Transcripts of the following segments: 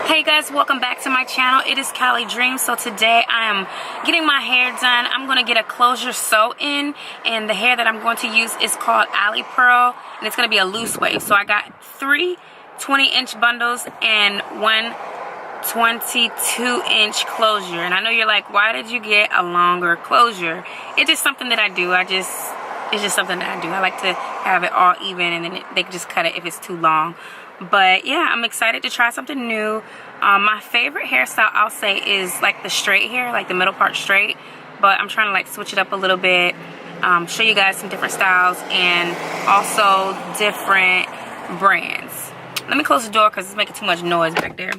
Hey guys, welcome back to my channel. It is Callie Dream. So today I am getting my hair done. I'm going to get a closure sew in, and the hair that I'm going to use is called Alley Pearl, and it's going to be a loose wave. So I got 3 20-inch bundles and 1 22-inch closure. And I know you're like, why did you get a longer closure? It's just something that I do. It's just something that I do. I like to have it all even, and then they can just cut it if it's too long. But yeah, I'm excited to try something new. My favorite hairstyle, I'll say, is like the straight hair, like the middle part straight. But I'm trying to like switch it up a little bit, show you guys some different styles and also different brands. Let me close the door because it's making too much noise back there.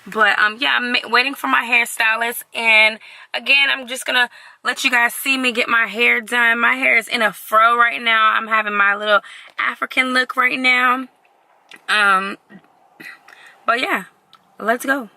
But yeah, I'm waiting for my hairstylist, and again, I'm just gonna let you guys see me get my hair done. My hair is in a fro right now. I'm having my little African look right now. But yeah, let's go.